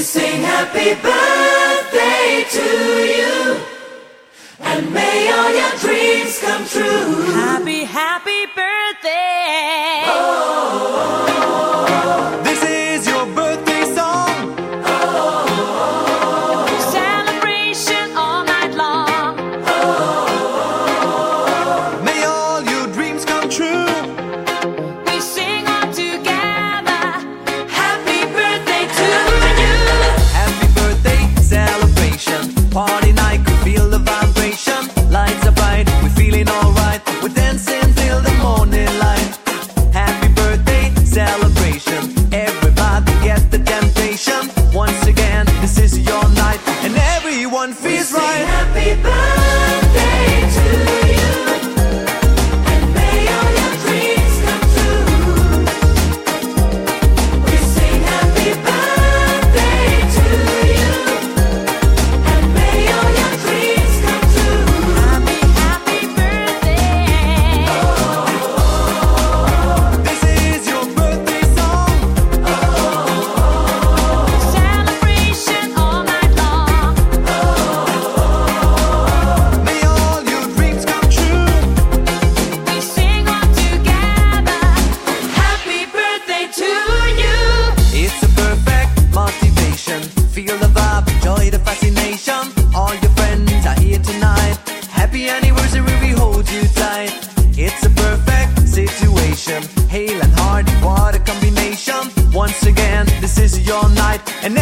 sing happy birthday to you, and may all your dreams come true. Happy, happy birthday. This is your birthday song. Celebration all night long. May all your dreams come true. We sing all together. Happy birthday to you. Happy birthday celebration. Party night, we feel the vibration. Lights are bright, we're feeling alright. We're dancing till the morning light. Happy birthday celebration. Everybody get the temptation. Once again, this is your night, and everyone feels Sing right. happy birthday to you, and may all your dreams come true. We sing happy birthday to you, and may all your dreams come true. Happy, happy birthday. This is your birthday song. Celebration all night long. May all your dreams come true. We sing all together. Happy birthday to you. It's a perfect motivation. Feel the vibe, enjoy the fascination. All your friends are here tonight. Happy anniversary, we hold you tight. It's a perfect situation. Hale and Hardy, what a combination. Once again, this is your night, and